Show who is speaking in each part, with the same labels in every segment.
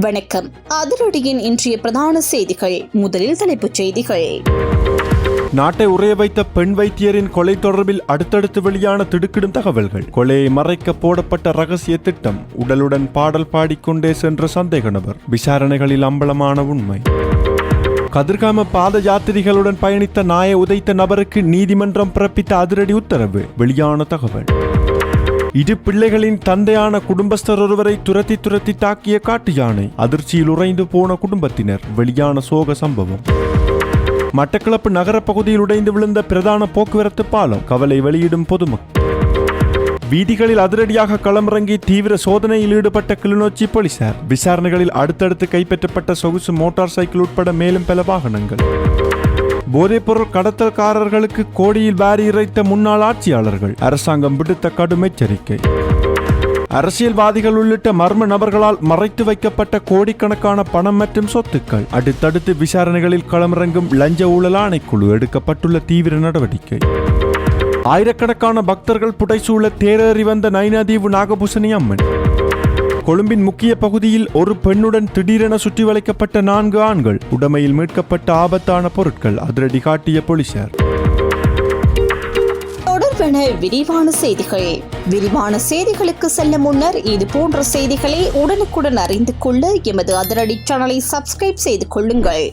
Speaker 1: வணக்கம். அதிரடியின் இன்றைய பிரதான செய்திகள். முதலில் தலைப்புச் செய்திகள்.
Speaker 2: நாட்டை உறைய வைத்த பெண் வைத்தியரின் கொலை தொடர்பில் அடுத்தடுத்து வெளியான திடுக்கிடும் தகவல்கள். கொலையை மறைக்க போடப்பட்ட ரகசிய திட்டம். உடலுடன் பாடல் பாடிக்கொண்டே சென்ற சந்தேக நபர். விசாரணைகளில் அம்பலமான உண்மை. கதிர்காம பாத யாத்திரிகளுடன் பயணித்த நாயை உதைத்த நபருக்கு நீதிமன்றம் பிறப்பித்த அதிரடி உத்தரவு. வெளியான தகவல். இரு பிள்ளைகளின் தந்தையான குடும்பஸ்தர் ஒருவரை துரத்தி தாக்கிய காட்டு யானை. அதிர்ச்சியில் உறைந்து போன குடும்பத்தினர். வெளியான சோக சம்பவம். மட்டக்களப்பு நகர பகுதியில் உடைந்து விழுந்த பிரதான போக்குவரத்து பாலம். கவலை வெளியிடும் பொதுமக்கள். வீதிகளில் அதிரடியாக களமிறங்கி தீவிர சோதனையில் ஈடுபட்ட கிளிநொச்சி போலீசார். விசாரணைகளில் அடுத்தடுத்து கைப்பற்றப்பட்ட சொகுசு மோட்டார் சைக்கிள் உட்பட மேலும் பல வாகனங்கள். போதைப்பொருள் கடத்தல்காரர்களுக்கு கோடியில் வாரி இறைத்த முன்னாள் ஆட்சியாளர்கள். அரசாங்கம் விடுத்த கடும் எச்சரிக்கை. அரசியல்வாதிகள் உள்ளிட்ட மர்ம நபர்களால் மறைத்து வைக்கப்பட்ட கோடிக்கணக்கான பணம் மற்றும் சொத்துக்கள். அடுத்தடுத்து விசாரணைகளில் களமிறங்கும் லஞ்ச ஊழல் ஆணைக்குழு. எடுக்கப்பட்டுள்ள தீவிர நடவடிக்கை. ஆயிரக்கணக்கான பக்தர்கள் புடைசூழ தேரேறி வந்த நைனாதீவு நாகபூசணி அம்மன். கொழும்பின் முக்கிய பகுதியில் ஒரு பெண்ணுடன் திடீரென சுற்றி வளைக்கப்பட்ட 4 ஆண்கள். உடமையில் மீட்கப்பட்ட ஆபத்தான பொருட்கள். அதிரடி காட்டிய போலீசார்.
Speaker 1: தொடர்பான விரிவான செய்திகள். விரிவான செய்திகளுக்கு செல்ல முன்னர் இது போன்ற செய்திகளை உடனுக்குடன் அறிந்து கொள்ள எமது அதிரடி சேனலை சப்ஸ்கிரைப் செய்து கொள்ளுங்கள்.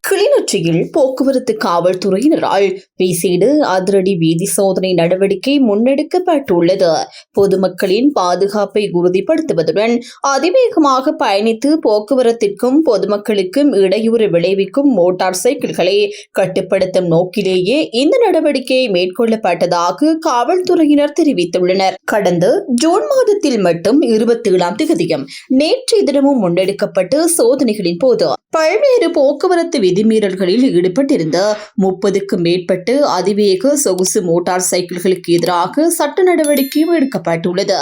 Speaker 1: கிளிநொச்சியில் போக்குவரத்து காவல்துறையினரால் விசேட அதிரடி வீதி சோதனை நடவடிக்கை முன்னெடுக்கப்பட்டுள்ளது. பொதுமக்களின் பாதுகாப்பை உறுதிப்படுத்துவதுடன் அதிவேகமாக பயணித்து போக்குவரத்திற்கும் பொதுமக்களுக்கும் இடையூறு விளைவிக்கும் மோட்டார் சைக்கிள்களை கட்டுப்படுத்தும் நோக்கிலேயே இந்த நடவடிக்கை மேற்கொள்ளப்பட்டதாக காவல்துறையினர் தெரிவித்துள்ளனர். கடந்த ஜூன் மாதத்தில் மட்டும் 27ஆம் தேதியும் நேற்றைய தினமும் முன்னெடுக்கப்பட்ட சோதனைகளின் போது பல்வேறு போக்குவரத்து விதிமீறல்களில் ஈடுபட்டிருந்த 30க்கும் மேற்பட்ட அதிவேக சொகுசு மோட்டார் சைக்கிள்களுக்கு எதிராக சட்ட நடவடிக்கை எடுக்கப்பட்டுள்ளது.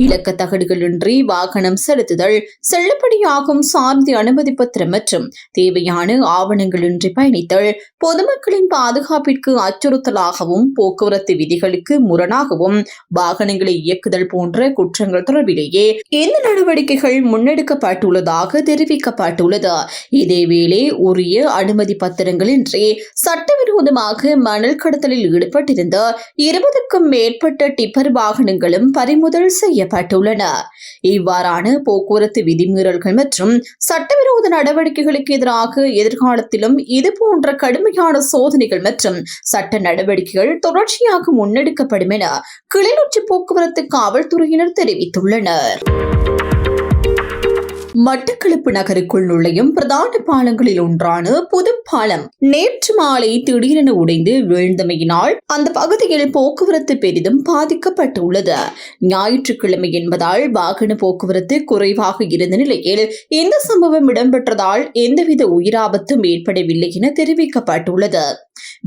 Speaker 1: இலக்க தகடுகளின்றி வாகனம் செலுத்துதல், செல்லுபடியாகும் சார்ந்த அனுமதி பத்திரம் மற்றும் தேவையான ஆவணங்களின்றி பயணித்தல், பொதுமக்களின் பாதுகாப்பிற்கு அச்சுறுத்தலாகவும் போக்குவரத்து விதிகளுக்கு முரணாகவும் வாகனங்களை இயக்குதல் போன்ற குற்றங்கள் தொடர்பிலேயே இந்த நடவடிக்கைகள் முன்னெடுக்கப்பட்டுள்ளதாக தெரிவிக்கப்பட்டுள்ளது. இதேவேளை உரிய அனுமதி பத்திரங்களின்றி சட்டவிரோதமாக மணல் கடத்தலில் ஈடுபட்டிருந்த 20க்கும் மேற்பட்ட டிப்பர் வாகனங்களும் பறிமுதல் செய்யப்பட்டுள்ளன. இவ்வாறான போக்குவரத்து விதிமீறல்கள் மற்றும் சட்டவிரோத நடவடிக்கைகளுக்கு எதிராக எதிர்காலத்திலும் இதுபோன்ற கடுமையான சோதனைகள் மற்றும் சட்ட நடவடிக்கைகள் தொடர்ச்சியாக முன்னெடுக்கப்படும் என கிளிநொச்சி போக்குவரத்து காவல்துறையினர் தெரிவித்துள்ளனர். மட்டக்களப்பு நகருக்குள் நுழையும் பிரதான பாலங்களில் ஒன்றான புது பாலம் நேற்று மாலை திடீரென உடைந்து வீழ்ந்தமையினால் அந்த பகுதியில் போக்குவரத்து பெரிதும் பாதிக்கப்பட்டுள்ளது. ஞாயிற்றுக்கிழமை என்பதால் வாகன போக்குவரத்து குறைவாக இருந்த நிலையில் இந்த சம்பவம் இடம்பெற்றதால் எந்தவித உயிராபத்தும் ஏற்படவில்லை என தெரிவிக்கப்பட்டுள்ளது.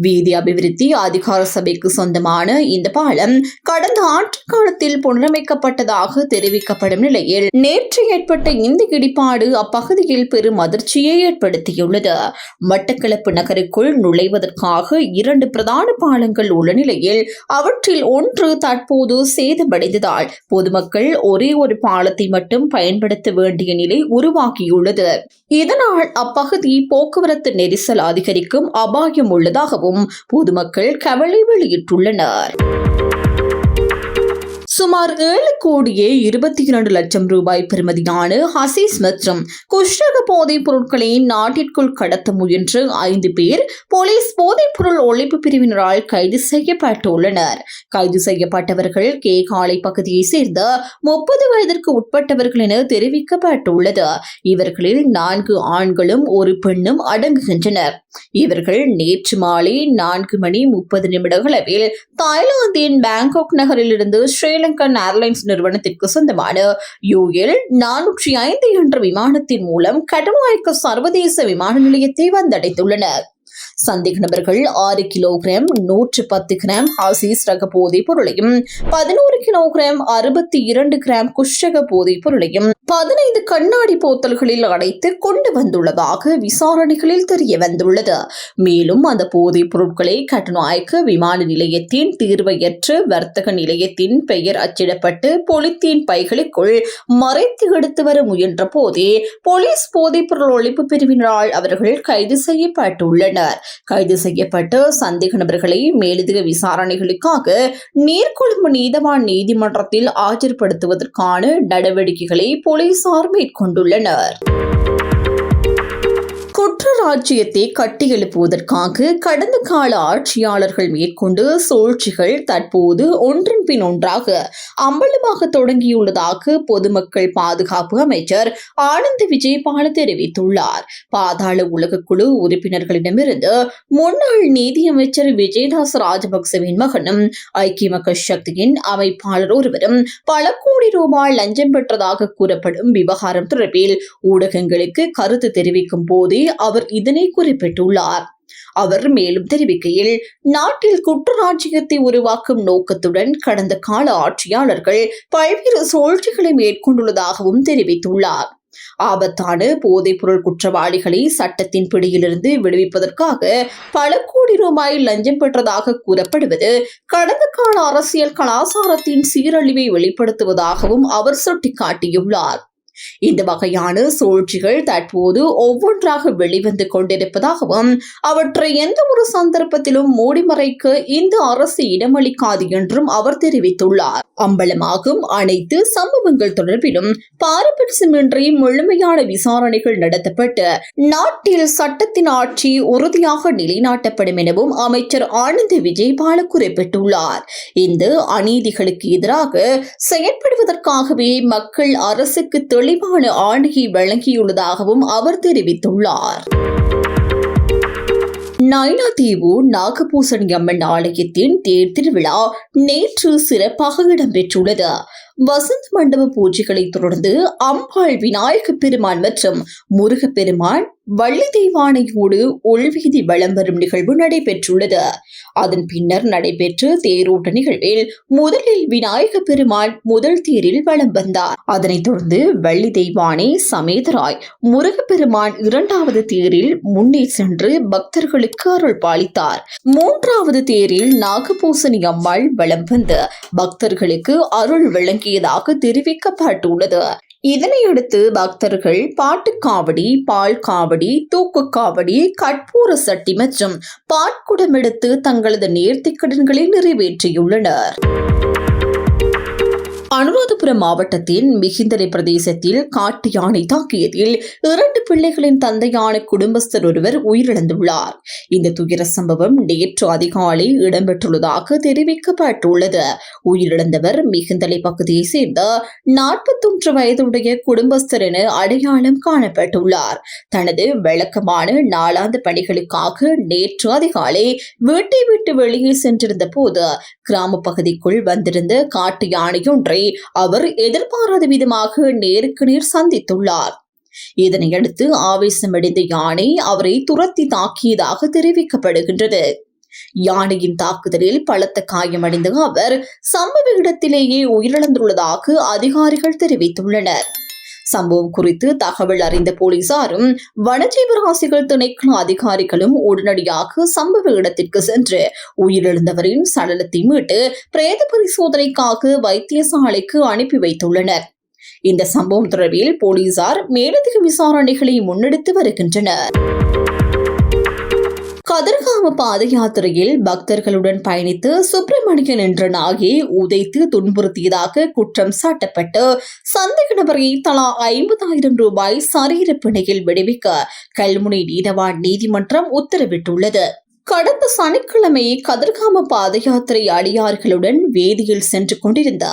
Speaker 1: வீதி அபிவிருத்தி அதிகார சபைக்கு சொந்தமான இந்த பாலம் கடந்த ஆண்டு காலத்தில் புனரமைக்கப்பட்டதாக தெரிவிக்கப்படும் நிலையில் நேற்று ஏற்பட்ட இந்த இடிபாடு அப்பகுதியில் பெரும் அதிர்ச்சியை ஏற்படுத்தியுள்ளது. மட்டக்களப்பு நகருக்குள் நுழைவதற்காக 2 பிரதான பாலங்கள் உள்ள நிலையில் அவற்றில் ஒன்று தற்போது சேதமடைந்ததால் பொதுமக்கள் ஒரே ஒரு பாலத்தை மட்டும் பயன்படுத்த வேண்டிய நிலை உருவாகியுள்ளது. இதனால் அப்பகுதி போக்குவரத்து நெரிசல் அதிகரிக்கும் அபாயம் உள்ளதாகவும் பொதுமக்கள் கவலை வெளியிட்டுள்ளனர். சுமார் 7,22,00,000 ரூபாய் பெறுமதியான ஹசீஸ் மற்றும் குஷ்ரக போதைப் பொருட்களை நாட்டிற்குள் கடத்த முயன்ற 5 பேர் போலீஸ் போதைப் பொருள் ஒழிப்பு பிரிவினரால் கைது செய்யப்பட்டுள்ளனர். கைது செய்யப்பட்டவர்கள் கேகாலை பகுதியை சேர்ந்த 30 வயதிற்கு உட்பட்டவர்கள் என தெரிவிக்கப்பட்டுள்ளது. இவர்களில் 4 ஆண்களும் 1 பெண்ணும் அடங்குகின்றனர். இவர்கள் நேற்று மாலை 4:30 அளவில் தாய்லாந்தின் பேங்காக் நகரில் இருந்து ஸ்ரீலங்கன் ஏர்லைன்ஸ் நிறுவனத்திற்கு சொந்தமான UL 405 என்ற விமானத்தின் மூலம் கட்டுநாயக்க சர்வதேச விமான நிலையத்தை வந்தடைந்துள்ளனர். சந்தேக நபர்கள் 6 கிலோகிராம் 110 கிராம் ஹாசிஸ் ரக போதைப் பொருளையும் 11 கிலோகிராம் 62 கிராம் குஷ்ரக போதைப் பொருளையும் 15 கண்ணாடி போத்தல்களில் அடைத்து கொண்டு வந்துள்ளதாக விசாரணைகளில் தெரிய வந்துள்ளது. மேலும் அந்த போதைப் பொருட்களை கட்டுநாயக்க விமான நிலையத்தின் தீர்வையற்ற வர்த்தக நிலையத்தின் பெயர் அச்சிடப்பட்டு பொலித்தீன் பைகளுக்குள் மறைத்து எடுத்து வர முயன்ற போதே போலீஸ் போதைப் பொருள் ஒழிப்பு பிரிவினரால் அவர்கள் கைது செய்யப்பட்டுள்ளனர். கைது செய்யப்பட்ட சந்தேக நபர்களை மேலதிக விசாரணைகளுக்காக நீர்கொழும்பு நீதவான் நீதிமன்றத்தில் ஆஜர்படுத்துவதற்கான நடவடிக்கைகளை போலீசார் மேற்கொண்டுள்ளனர். குற்றராஜ்யத்தை கட்டியெழுப்புவதற்காக கடந்த கால ஆட்சியாளர்கள் மேற்கொண்டு சூழ்ச்சிகள் தற்போது ஒன்றன் பின் ஒன்றாக அம்பலமாக தொடங்கியுள்ளதாக பொதுமக்கள் பாதுகாப்பு அமைச்சர் ஆனந்த் விஜயபால தெரிவித்துள்ளார். பாதாள உலக குழு உறுப்பினர்களிடமிருந்து முன்னாள் நீதியமைச்சர் விஜயதாஸ் ராஜபக்சவின் மகனும் ஐக்கிய மக்கள் சக்தியின் அமைப்பாளர் ஒருவரும் பல கோடி ரூபாய் லஞ்சம் பெற்றதாக கூறப்படும் விவகாரம் தொடர்பில் ஊடகங்களுக்கு கருத்து தெரிவிக்கும் போதே அவர் இதனை குறிப்பிட்டுள்ளார். அவர் மேலும் தெரிவிக்கையில், நாட்டில் குற்றராஜ்யத்தை உருவாக்கும் நோக்கத்துடன் கடந்த கால ஆட்சியாளர்கள் பல்வேறு சூழ்ச்சிகளை மேற்கொண்டுள்ளதாகவும் தெரிவித்துள்ளார். ஆபத்தான போதைப்பொருள் குற்றவாளிகளை சட்டத்தின் பிடியிலிருந்து விடுவிப்பதற்காக பல கோடி ரூபாய் லஞ்சம் பெற்றதாக கூறப்படுவது கடந்த கால அரசியல் கலாச்சாரத்தின் சீரழிவை வெளிப்படுத்துவதாகவும் அவர் சுட்டிக்காட்டியுள்ளார். இந்த வகையான சூழ்ச்சிகள் தற்போது ஒவ்வொன்றாக வெளிவந்து கொண்டிருப்பதாகவும் அவற்றை எந்த ஒரு சந்தர்ப்பத்திலும் மூடிமறைக்க இந்த அரசு இடமளிக்காது என்றும் அவர் தெரிவித்துள்ளார். அம்பலமாகும் அனைத்து சம்பவங்கள் தொடர்பிலும் பாரபட்சமின்றி முழுமையான விசாரணைகள் நடத்தப்பட்டு நாட்டில் சட்டத்தின் ஆட்சி உறுதியாக நிலைநாட்டப்படும் எனவும் அமைச்சர் ஆனந்த் விஜயபால குறிப்பிட்டுள்ளார். இந்த அநீதிகளுக்கு எதிராக செயற்படுவதற்காகவே மக்கள் அரசுக்கு தெளிவான ஆணையை வழங்கியுள்ளதாகவும் அவர் தெரிவித்துள்ளார். நயினாதீவு நாகபூசணி அம்மன் ஆலயத்தின் தேர் திருவிழா நேற்று சிறப்பாக இடம்பெற்றுள்ளது. வசந்த மண்டப பூஜைகளை தொடர்ந்து அம்பாள் விநாயக பெருமான் மற்றும் முருகப்பெருமான் வள்ளி தெய்வானையோடு உள்வீதி வலம் வரும் நிகழ்வு நடைபெற்றுள்ளது. அதன் பின்னர் நடைபெற்ற தேரோட்ட நிகழ்வில் முதலில் விநாயக பெருமான் முதல் தேரில் வலம் வந்தார். அதனைத் தொடர்ந்து வள்ளி தெய்வானை சமேதராய் முருகப்பெருமான் இரண்டாவது தேரில் முன்னே சென்று பக்தர்களுக்கு அருள் பாலித்தார். மூன்றாவது தேரில் நாகபூசணி அம்மாள் வலம் வந்து பக்தர்களுக்கு அருள் வழங்கியதாக தெரிவிக்கப்பட்டுள்ளது. இதனையடுத்து பக்தர்கள் பாட்டுக்காவடி, பால் காவடி, தூக்கு காவடி, கற்பூர சட்டி மற்றும் பாட்குடம் எடுத்து தங்களது நேர்த்திக்கடன்களை நிறைவேற்றியுள்ளனர். அனுராதபுரம் மாவட்டத்தின் மிகிந்தலை பிரதேசத்தில் காட்டு யானை தாக்கியதில் 2 பிள்ளைகளின் தந்தையான குடும்பஸ்தர் ஒருவர் உயிரிழந்துள்ளார். இந்த துயர சம்பவம் நேற்று அதிகாலை இடம்பெற்றுள்ளதாக தெரிவிக்கப்பட்டுள்ளது. உயிரிழந்தவர் மிகிந்தலை பகுதியை சேர்ந்த 41 வயதுடைய குடும்பஸ்தர் என அடையாளம் காணப்பட்டுள்ளார். தனது வழக்கமான நாளாந்த பணிகளுக்காக நேற்று அதிகாலை வீட்டை விட்டு வெளியே சென்றிருந்த போது கிராம பகுதிக்குள் வந்திருந்த காட்டு யானையொன்றை அவர் எதிர்பாராத விதமாக நேருக்கு நேர் சந்தித்துள்ளார். இதனையடுத்து ஆவேசமடைந்த யானை அவரை துரத்தி தாக்கியதாக தெரிவிக்கப்படுகின்றது. யானையின் தாக்குதலில் பலத்த காயமடைந்த அவர் சம்பவ இடத்திலேயே உயிரிழந்துள்ளதாக அதிகாரிகள் தெரிவித்துள்ளனர். சம்பவம் குறித்து தகவல் அறிந்த போலீசாரும் வனஜீவராசிகள் திணைக்கள அதிகாரிகளும் உடனடியாக சம்பவ இடத்திற்கு சென்று உயிரிழந்தவரின் சடலத்தை மீட்டு பிரேத பரிசோதனைக்காக வைத்தியசாலைக்கு அனுப்பி வைத்துள்ளனர். இந்த சம்பவம் தொடர்பில் போலீசார் மேலதிக விசாரணைகளை முன்னெடுத்து வருகின்றனர். கதிர்காம பாத யாத்திரையில் பக்தர்களுடன் பயணித்து சுப்பிரமணியன் என்ற நாயை உதைத்து துன்புறுத்தியதாக குற்றம் சாட்டப்பட்டு சந்தேக நபரை தலா 50,000 ரூபாய் சரீர பிணையில் விடுவிக்க கல்முனை நீதவான் நீதிமன்றம் உத்தரவிட்டுள்ளது. கடந்த சனிக்கிழமை கதிர்காம பாத யாத்திரை அடியார்களுடன் வேதியில் சென்று கொண்டிருந்த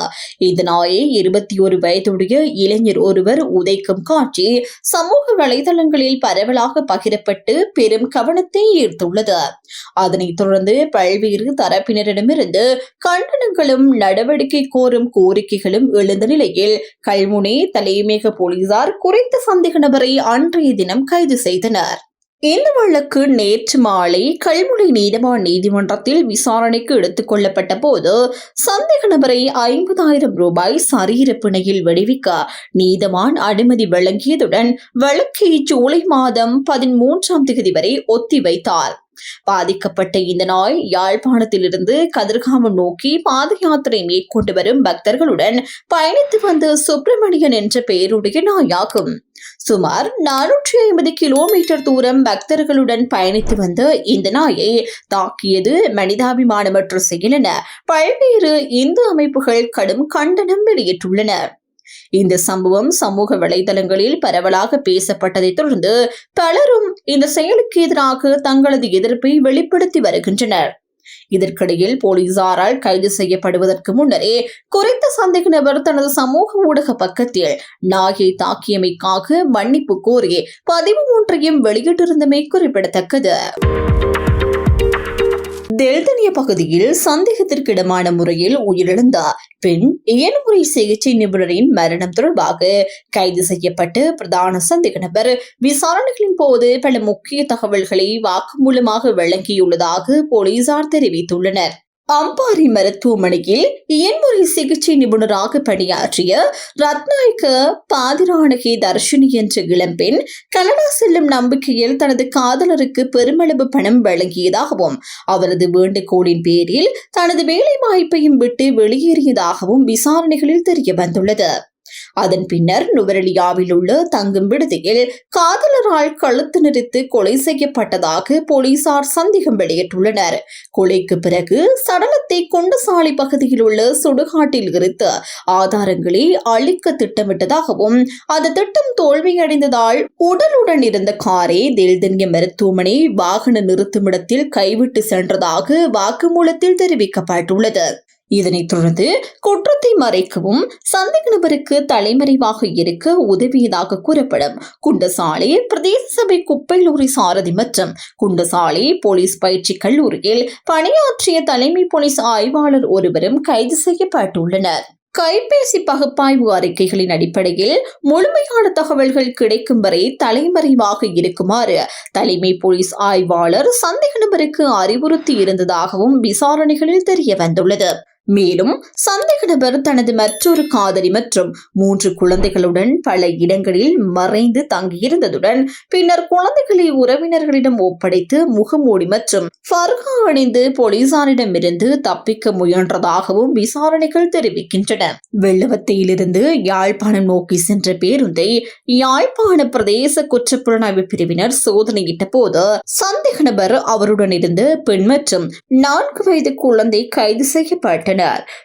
Speaker 1: இந்த நாயை 21 வயதுடைய இளைஞர் ஒருவர் உதைக்கும் காட்சி சமூக வலைதளங்களில் பரவலாக பகிரப்பட்டு பெரும் கவனத்தை ஈர்த்துள்ளது. அதனைத் தொடர்ந்து பல்வேறு தரப்பினரிடமிருந்து கண்டனங்களும் நடவடிக்கை கோரும் கோரிக்கைகளும் எழுந்த நிலையில் கல்முனை தலைமையக போலீசார் குறித்த சந்தேக நபரை அன்றைய தினம் கைது செய்தனர். இந்த வழக்கு நேற்று மாலை கல்முனை நீதவான் நீதிமன்றத்தில் விசாரணைக்கு எடுத்துக் கொள்ளப்பட்ட போது சந்தேக நபரை 50,000 ரூபாய் சரீர பிணையில் விடுவிக்க நீதவான் அனுமதி வழங்கியதுடன் வழக்கை ஜூலை மாதம் 13ஆம் தேதி வரை ஒத்திவைத்தார். பாதிக்கப்பட்ட இந்த நாய் யாழ்ப்பாணத்திலிருந்து கதிர்காமம் நோக்கி பாத யாத்திரை மேற்கொண்டு வரும் பக்தர்களுடன் பயணித்து வந்த சுப்பிரமணியன் என்ற பெயருடைய நாயாகும். சுமார் 450 கிலோமீட்டர் தூரம் பக்தர்களுடன் பயணித்து வந்த இந்த நாயை தாக்கியது மனிதாபிமானமற்ற செயல் என பல்வேறு இந்து அமைப்புகள் கடும் கண்டனம் வெளியிட்டுள்ளன. இந்த சம்பவம் சமூக வலைதளங்களில் பரவலாக பேசப்பட்டதை தொடர்ந்து பலரும் இந்த செயலுக்கு எதிராக தங்களது எதிர்ப்பை வெளிப்படுத்தி வருகின்றனர். இதற்கிடையில் போலீசாரால் கைது செய்யப்படுவதற்கு முன்னரே குறித்த சந்தேக நபர் தனது சமூக ஊடக பக்கத்தில் நாயை தாக்கியமைக்காக மன்னிப்பு கோரி பதிவு ஒன்றையும் வெளியிட்டிருந்தமை குறிப்பிடத்தக்கது. தெல்தனிய பகுதியில் சந்தேகத்திற்கிடமான முறையில் உயிரிழந்த பெண் இயன்முறை சிகிச்சை நிபுணரின் மரணம் தொடர்பாக கைது செய்யப்பட்டு பிரதான சந்தேக நபர் விசாரணைகளின் போது பல முக்கிய தகவல்களை வாக்குமூலமாக வழங்கியுள்ளதாக போலீசார் தெரிவித்துள்ளனர். அம்பாரி மருத்துவமனையில் இயன்முறை சிகிச்சை நிபுணராக பணியாற்றிய ரத்நாயக்க பாதிரானகி தர்ஷினி என்ற இளம்பெண் கனடா செல்லும் நம்பிக்கையில் தனது காதலருக்கு பெருமளவு பணம் வழங்கியதாகவும் அவரது வேண்டுகோளின் பேரில் தனது வேலை வாய்ப்பையும் விட்டு வெளியேறியதாகவும் விசாரணைகளில் தெரிய வந்துள்ளது. அதன் பின்னர் நுவரெலியாவில் உள்ள தங்கும் விடுதியில் காதலரால் கழுத்து நெரித்து கொலை செய்யப்பட்டதாக போலீசார் சந்தேகம் வெளியிட்டுள்ளனர். கொலைக்கு பிறகு சடலத்தை குண்டசாலை பகுதியில் உள்ள சுடுகாட்டில் எரித்து ஆதாரங்களை அழிக்க திட்டமிட்டதாகவும் அந்த திட்டம் தோல்வியடைந்ததால் உடலுடன் இருந்த காரை தெல்தனிய மருத்துவமனை வாகன நிறுத்துமிடத்தில் கைவிட்டு சென்றதாக வாக்குமூலத்தில் தெரிவிக்கப்பட்டுள்ளது. இதனைத் தொடர்ந்து குற்றத்தை மறைக்கவும் சந்தேக நபருக்கு தலைமறைவாக இருக்க உதவியதாக கூறப்படும் குண்டசாலை பிரதேச சபை குப்பை லோரி சாரதி மற்றும் குண்டசாலை போலீஸ் பயிற்சி கல்லூரியில் பணியாற்றிய தலைமை போலீஸ் ஆய்வாளர் ஒருவரும் கைது செய்யப்பட்டுள்ளனர். கைபேசி பகுப்பாய்வு அறிக்கைகளின் அடிப்படையில் முழுமையான தகவல்கள் கிடைக்கும் வரை தலைமறைவாக இருக்குமாறு தலைமை போலீஸ் ஆய்வாளர் சந்தேக நபருக்கு அறிவுறுத்தி இருந்ததாகவும் விசாரணைகளில் தெரிய வந்துள்ளது. மேலும் சந்தேக நபர் தனது மற்றொரு காதலி மற்றும் 3 குழந்தைகளுடன் பல இடங்களில் மறைந்து தங்கியிருந்ததுடன் பின்னர் குழந்தைகளை உறவினர்களிடம் ஒப்படைத்து முகமூடி மற்றும் ஃபர்கா அணிந்து போலீசாரிடமிருந்து தப்பிக்க முயன்றதாகவும் விசாரணைகள் தெரிவிக்கின்றன. வெள்ளவத்தையிலிருந்து யாழ்ப்பாணம் நோக்கி சென்ற பேருந்தை யாழ்ப்பாண பிரதேச குற்றப்புலனாய்வு பிரிவினர் சோதனையிட்ட போது சந்தேக நபர் அவருடன் இருந்த பெண் மற்றும் 4 வயது குழந்தை கைது செய்யப்பட்டனர்.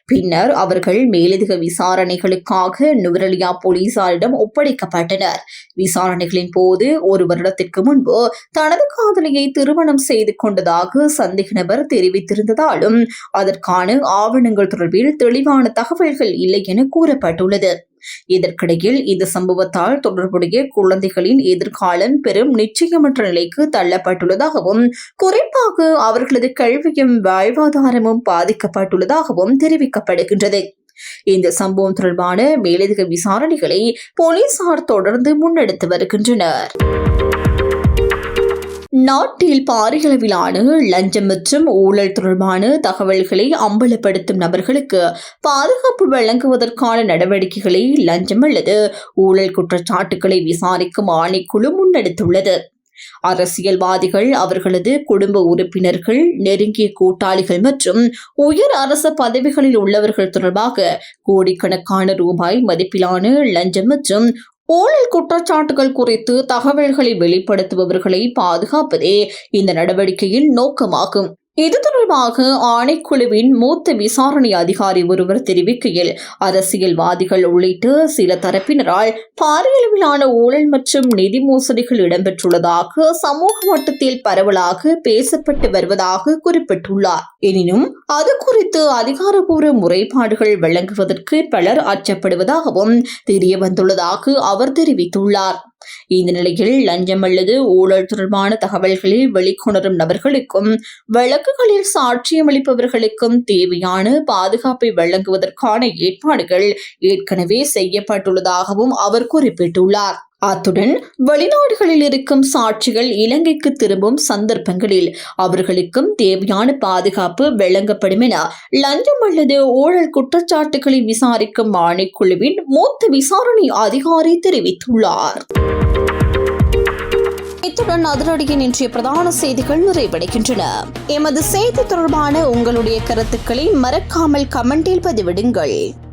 Speaker 1: பின்னர் அவர்கள் மேலதிக விசாரணைகளுக்காக நுவரெலியா போலீசாரிடம் ஒப்படைக்கப்பட்டனர். விசாரணைகளின் போது 1 வருடத்திற்கு முன்பு தனது காதலியை திருமணம் செய்து கொண்டதாக சந்தேக நபர் தெரிவித்திருந்ததாலும் அதற்கான ஆவணங்கள் தொடர்பில் தெளிவான தகவல்கள் இல்லை என கூறப்பட்டுள்ளது. இதற்கிடையில் இந்த சம்பவத்தால் தொடர்புடைய குழந்தைகளின் எதிர்காலம் பெரும் நிச்சயமற்ற நிலைக்கு தள்ளப்பட்டுள்ளதாகவும் குறிப்பாக அவர்களது கல்வியும் வாழ்வாதாரமும் பாதிக்கப்பட்டுள்ளதாகவும் தெரிவிக்கப்படுகின்றது. இந்த சம்பவம் தொடர்பான மேலதிக விசாரணைகளை போலீசார் தொடர்ந்து முன்னெடுத்து வருகின்றனர். நாட்டில் பாரியளவிலான லஞ்சம் மற்றும் ஊழல் தொடர்பான தகவல்களை அம்பலப்படுத்தும் நபர்களுக்கு பாதுகாப்பு வழங்குவதற்கான நடவடிக்கைகளை லஞ்சம் அல்லது ஊழல் குற்றச்சாட்டுகளை விசாரிக்கும் ஆணைக்குழு முன்னெடுத்துள்ளது. அரசியல்வாதிகள், அவர்களது குடும்ப உறுப்பினர்கள், நெருங்கிய கூட்டாளிகள் மற்றும் உயர் அரச பதவிகளில் உள்ளவர்கள் தொடர்பாக கோடிக்கணக்கான ரூபாய் மதிப்பிலான லஞ்சம் மற்றும் ஊழல் குற்றச்சாட்டுகள் குறித்து தகவல்களை வெளிப்படுத்துபவர்களை பாதுகாப்பதே இந்த நடவடிக்கையின் நோக்கமாகும். இது தொடர்பாக ஆணைக்குழுவின் மூத்த விசாரணை அதிகாரி ஒருவர் தெரிவிக்கையில், அரசியல்வாதிகள் உள்ளிட்ட சில தரப்பினரால் பாரியளவிலான ஊழல் மற்றும் நிதி மோசடிகள் இடம்பெற்றுள்ளதாக சமூக மட்டத்தில் பரவலாக பேசப்பட்டு வருவதாக குறிப்பிட்டுள்ளார். எனினும் அது குறித்து அதிகாரப்பூர்வ முறைப்பாடுகள் வழங்குவதற்கு பலர் அச்சப்படுவதாகவும் தெரிய வந்துள்ளதாக அவர் தெரிவித்துள்ளார். இந்த நிலையில் லஞ்சம் அல்லது ஊழல் தொடர்பான தகவல்களை வெளிக்கொணரும் நபர்களுக்கும் வழக்குகளில் சாட்சியமளிப்பவர்களுக்கும் தேவையான பாதுகாப்பை வழங்குவதற்கான ஏற்பாடுகள் ஏற்கனவே செய்யப்பட்டுள்ளதாகவும் அவர் குறிப்பிட்டுள்ளார். அத்துடன் வெளிநாடுகளில் இருக்கும் சாட்சிகள் இலங்கைக்கு திரும்பும் சந்தர்ப்பங்களில் அவர்களுக்கும் தேவையான பாதுகாப்பு வழங்கப்படும் என லஞ்சம் அல்லது ஊழல் குற்றச்சாட்டுகளை விசாரிக்கும் ஆணைக்குழுவின் மூத்த விசாரணை அதிகாரி தெரிவித்துள்ளார். இத்துடன் அதிரடியின் இன்றைய பிரதான செய்திகள் நிறைவடைகின்றன. எமது செய்தி தொடர்பான உங்களுடைய கருத்துக்களை மறக்காமல் கமெண்டில் பதிவிடுங்கள்.